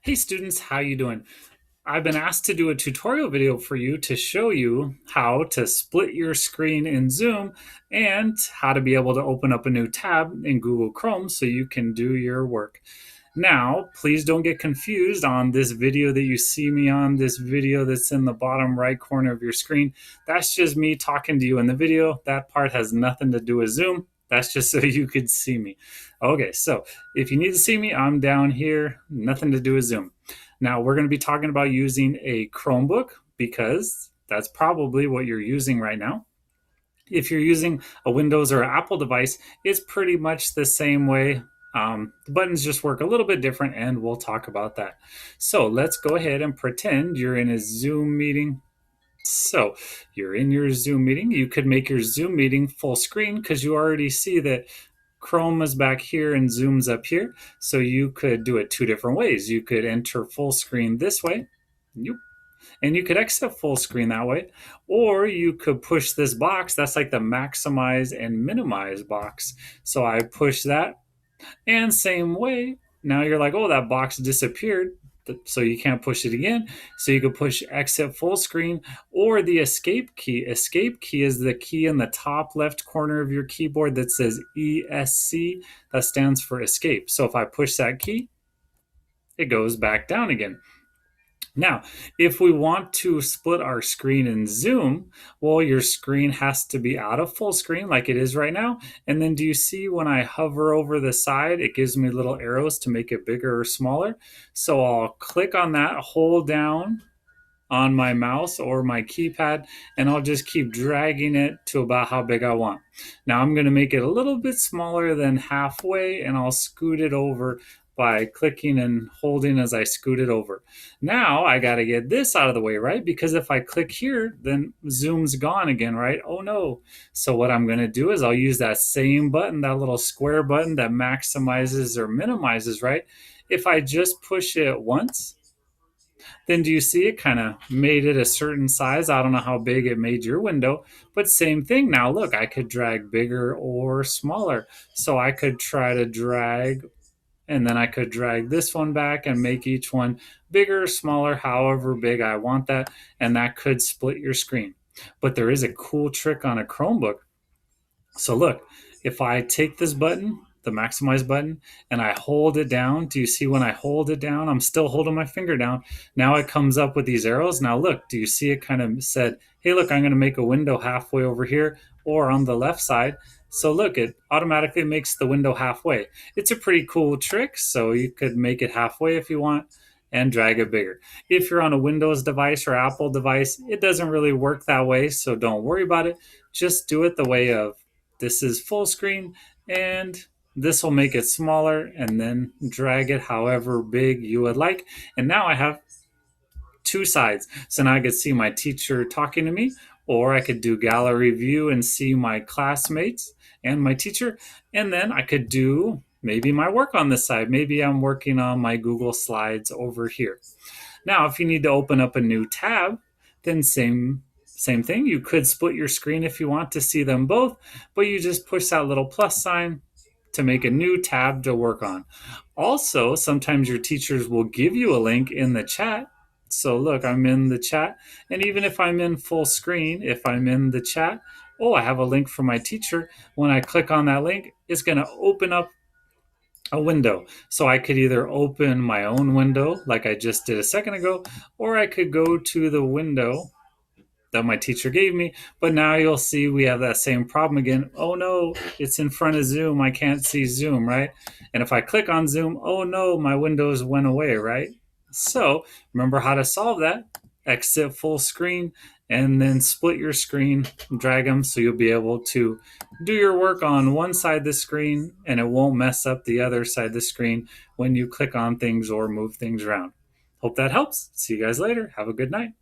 Hey students, how you doing? I've been asked to do a tutorial video for you to show you how to split your screen in Zoom and how to be able to open up a new tab in Google Chrome so you can do your work. Now, please don't get confused on this video that you see me on, this video that's in the bottom right corner of your screen. That's just me talking to you in the video. That part has nothing to do with Zoom. That's just so you could see me. Okay, so if you need to see me, I'm down here, nothing to do with Zoom. Now we're going to be talking about using a Chromebook because that's probably what you're using right now. If you're using a Windows or Apple device, it's pretty much the same way. The buttons just work a little bit different, and we'll talk about that. So let's go ahead and pretend you're in a Zoom meeting. So you're in your Zoom meeting. You could make your Zoom meeting full screen because you already see that Chrome is back here and Zoom's up here. So you could do it two different ways. You could enter full screen this way. And you could exit full screen that way, or you could push this box. That's like the maximize and minimize box. So I push that, and same way, now you're like, oh, that box disappeared, so you can't push it again. So you could push exit full screen or the escape key. Escape key is the key in the top left corner of your keyboard that says ESC. That stands for escape. So if I push that key, it goes back down again. Now, if we want to split our screen in Zoom, well, your screen has to be out of full screen like it is right now. And then do you see when I hover over the side, it gives me little arrows to make it bigger or smaller? So I'll click on that, hold down on my mouse or my keypad, and I'll just keep dragging it to about how big I want. Now I'm going to make it a little bit smaller than halfway, and I'll scoot it over by clicking and holding as I scoot it over. Now I got to get this out of the way, right? Because if I click here, then Zoom's gone again, right? Oh no. So what I'm going to do is I'll use that same button, that little square button that maximizes or minimizes, right? If I just push it once, then do you see it kind of made it a certain size? I don't know how big it made your window, but same thing. Now look, I could drag bigger or smaller. So I could try to drag, and then I could drag this one back and make each one bigger or smaller, however big I want that, and that could split your screen. But there is a cool trick on a Chromebook. So look, if I take this button, the maximize button, and I hold it down, do you see when I hold it down, I'm still holding my finger down. Now it comes up with these arrows. Now look, do you see it kind of said, hey, look, I'm going to make a window halfway over here or on the left side. So look, it automatically makes the window halfway. It's a pretty cool trick. So you could make it halfway if you want and drag it bigger. If you're on a Windows device or Apple device, it doesn't really work that way. So don't worry about it. Just do it the way of this is full screen, and this will make it smaller, and then drag it however big you would like. And now I have two sides. So now I could see my teacher talking to me, or I could do gallery view and see my classmates and my teacher. And then I could do maybe my work on this side. Maybe I'm working on my Google Slides over here. Now, if you need to open up a new tab, then same thing. You could split your screen if you want to see them both, but you just push that little plus sign to make a new tab to work on. Also, sometimes your teachers will give you a link in the chat. So look, I'm in the chat, and even if I'm in full screen, if I'm in the chat, oh, I have a link from my teacher. When I click on that link, it's going to open up a window. So I could either open my own window like I just did a second ago, or I could go to the window that my teacher gave me. But now you'll see we have that same problem again. Oh no, it's in front of Zoom. I can't see Zoom, right? And if I click on Zoom, oh no, my windows went away, right? So remember how to solve that. Exit full screen and then split your screen, drag them so you'll be able to do your work on one side of the screen and it won't mess up the other side of the screen when you click on things or move things around. Hope that helps. See you guys later. Have a good night.